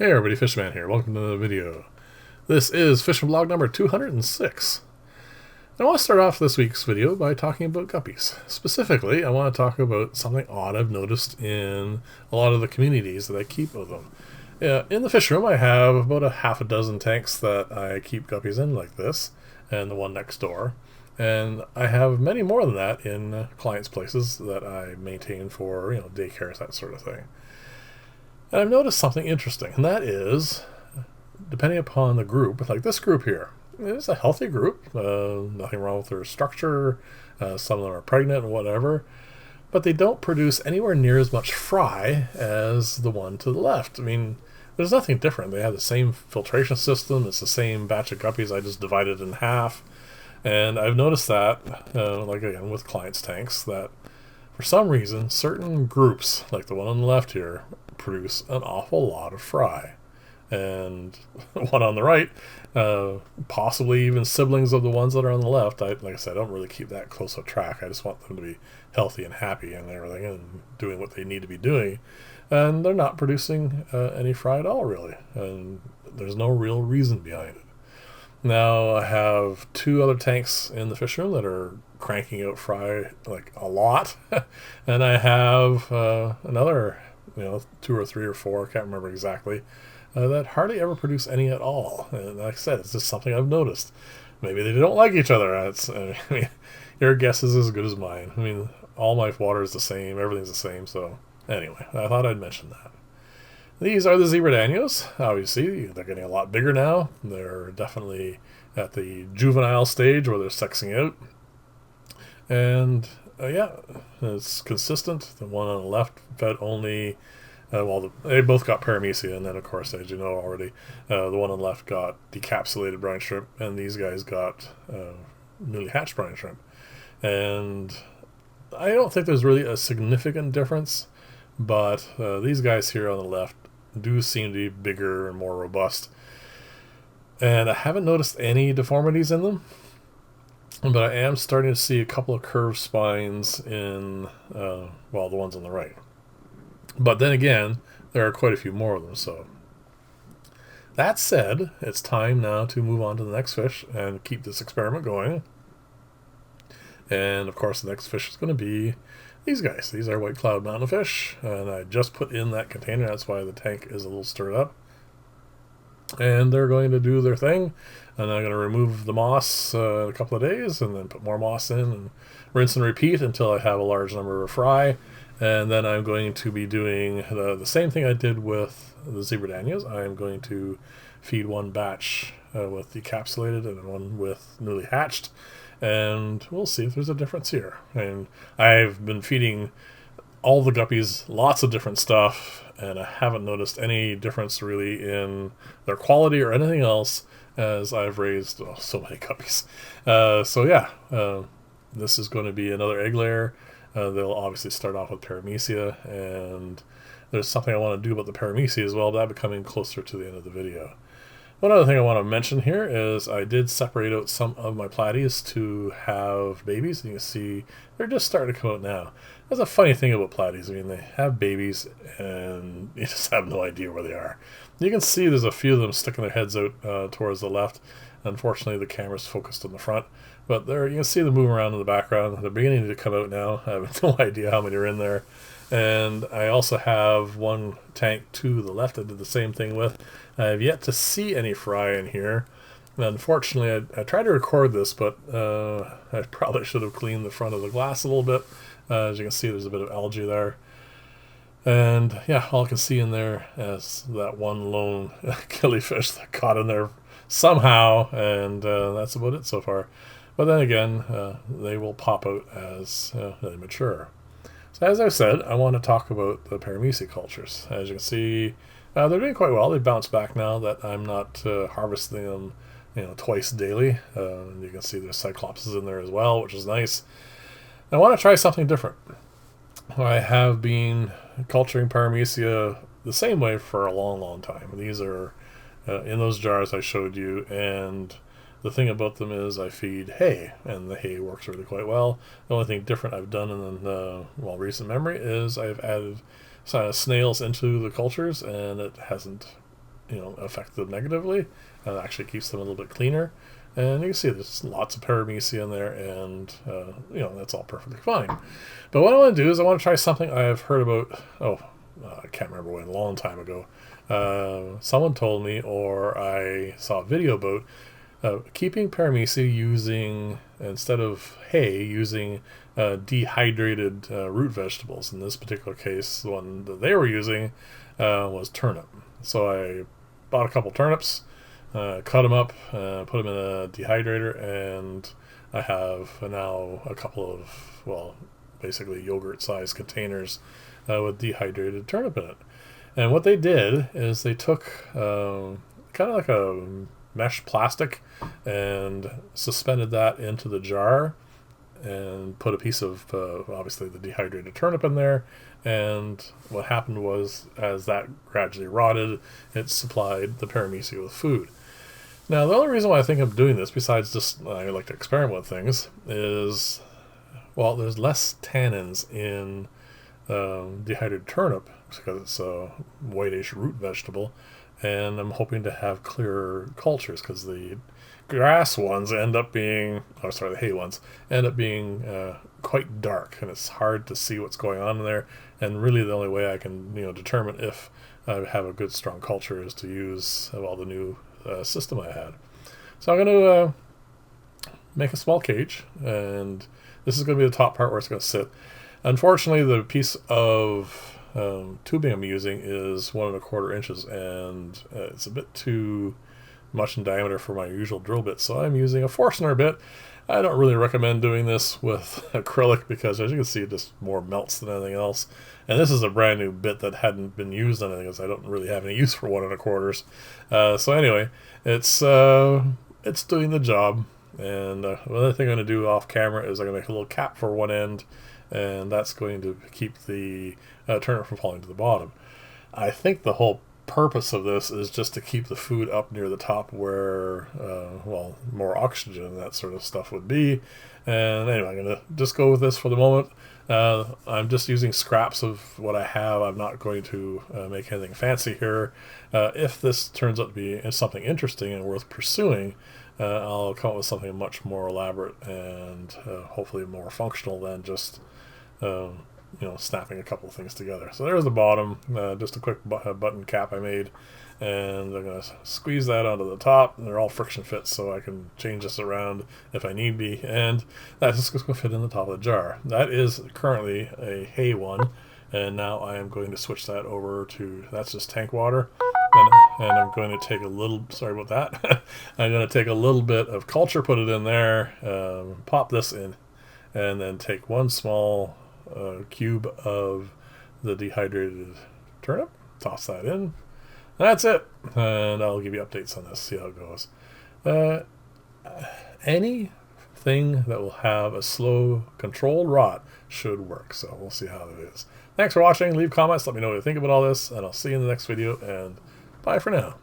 Hey everybody, Fishman here. Welcome to the video. This is Fishing Blog number 206. I want to start off this week's video by talking about guppies. Specifically, I want to talk about something odd I've noticed in a lot of the communities that I keep of them. In the fish room, I have about a half a dozen tanks that I keep guppies in like this, and the one next door. And I have many more than that in clients' places that I maintain for, daycares, that sort of thing. And I've noticed something interesting, and that is, depending upon the group, like this group here, it's a healthy group, nothing wrong with their structure, some of them are pregnant and whatever, but they don't produce anywhere near as much fry as the one to the left. I mean, there's nothing different. They have the same filtration system, it's the same batch of guppies, I just divided in half, and I've noticed that, like again with clients' tanks, that for some reason, certain groups, like the one on the left here, produce an awful lot of fry. And one on the right, possibly even siblings of the ones that are on the left. Like I said, I don't really keep that close of track. I just want them to be healthy and happy and everything and doing what they need to be doing. And they're not producing any fry at all, really. And there's no real reason behind it. Now I have two other tanks in the fish room that are cranking out fry like a lot. And I have another, two or three or four, I can't remember exactly, that hardly ever produce any at all. And like I said, it's just something I've noticed. Maybe they don't like each other. Your guess is as good as mine. I mean, all my water is the same, everything's the same. So anyway, I thought I'd mention that. These are the zebra danios. Obviously, they're getting a lot bigger now. They're definitely at the juvenile stage where they're sexing out. And yeah, it's consistent. The one on the left fed only, they both got paramecia, and then of course, as you know already, the one on the left got decapsulated brine shrimp, and these guys got newly hatched brine shrimp. And I don't think there's really a significant difference, but these guys here on the left do seem to be bigger and more robust. And I haven't noticed any deformities in them, but I am starting to see a couple of curved spines in, the ones on the right. But then again, there are quite a few more of them, so. That said, it's time now to move on to the next fish and keep this experiment going. And of course, the next fish is going to be these guys. These are white cloud mountain fish, and I just put in that container. That's why the tank is a little stirred up. And they're going to do their thing, and I'm going to remove the moss a couple of days, and then put more moss in, and rinse and repeat until I have a large number of fry. And then I'm going to be doing the same thing I did with the zebra danios. I'm going to feed one batch with decapsulated and one with newly hatched, and we'll see if there's a difference here. And I've been feeding all the guppies lots of different stuff, and I haven't noticed any difference really in their quality or anything else, as I've raised so many guppies. This is going to be another egg layer. They'll obviously start off with paramecia, and there's something I want to do about the paramecia as well, but that'll be coming closer to the end of the video. One other thing I want to mention here is I did separate out some of my platies to have babies. And you can see they're just starting to come out now. That's a funny thing about platies. I mean, they have babies and you just have no idea where they are. You can see there's a few of them sticking their heads out towards the left. Unfortunately, the camera's focused on the front. But there, you can see them moving around in the background. They're beginning to come out now. I have no idea how many are in there. And I also have one tank to the left I did the same thing with. I have yet to see any fry in here. Unfortunately, I tried to record this, but I probably should have cleaned the front of the glass a little bit. As you can see, there's a bit of algae there. And yeah, all I can see in there is that one lone killifish that caught in there somehow, and that's about it so far. But then again, they will pop out as they mature. So as I said, I want to talk about the paramecia cultures. As you can see, they're doing quite well. They bounced back now that I'm not harvesting them, twice daily. You can see there's cyclopses in there as well, which is nice. I want to try something different. I have been culturing paramecia the same way for a long, long time. These are in those jars I showed you, and the thing about them is I feed hay, and the hay works really quite well. The only thing different I've done in recent memory is I've added snails into the cultures, and it hasn't affect them negatively. It actually keeps them a little bit cleaner. And you can see there's lots of paramecia in there, and that's all perfectly fine. But what I want to do is I want to try something I've heard about. I can't remember when, a long time ago. Someone told me, or I saw a video about keeping paramecia using, instead of hay, using dehydrated root vegetables. In this particular case, the one that they were using was turnip. So I bought a couple turnips, cut them up, put them in a dehydrator, and I have now a couple of, basically yogurt-sized containers with dehydrated turnip in it. And what they did is they took kind of like a mesh plastic and suspended that into the jar and put a piece of obviously the dehydrated turnip in there. And what happened was, as that gradually rotted, it supplied the paramecia with food. Now, the only reason why I think I'm doing this, besides just I like to experiment with things, is, there's less tannins in dehydrated turnip because it's a whitish root vegetable, and I'm hoping to have clearer cultures because the grass ones end up being, the hay ones end up being quite dark, and it's hard to see what's going on in there. And really, the only way I can determine if I have a good strong culture is to use the new system I had. So I'm going to make a small cage, and this is going to be the top part where it's going to sit. Unfortunately, the piece of tubing I'm using is 1¼ inches, and it's a bit too much in diameter for my usual drill bit, so I'm using a Forstner bit. I don't really recommend doing this with acrylic because, as you can see, it just more melts than anything else. And this is a brand new bit that hadn't been used on anything because I don't really have any use for 1¼ so anyway, it's doing the job. And the other thing I'm going to do off camera is I'm going to make a little cap for one end, and that's going to keep the turnip from falling to the bottom. I think the whole purpose of this is just to keep the food up near the top where more oxygen and that sort of stuff would be. And anyway, I'm going to just go with this for the moment. I'm just using scraps of what I have. I'm not going to make anything fancy here. If this turns out to be something interesting and worth pursuing, I'll come up with something much more elaborate and hopefully more functional than just snapping a couple of things together. So there's the bottom, just a quick button cap I made, and I'm going to squeeze that onto the top. And they're all friction fits, so I can change this around if I need be, and that's just going to fit in the top of the jar. That is currently a hay one, and now I am going to switch that over to, that's just tank water, and I'm going to take a little, sorry about that, I'm going to take a little bit of culture, put it in there, pop this in, and then take one small cube of the dehydrated turnip, toss that in. That's it, and I'll give you updates on this, see how it goes. Anything that will have a slow, controlled rot should work, so we'll see how it is. Thanks for watching. Leave comments, let me know what you think about all this, and I'll see you in the next video, and bye for now.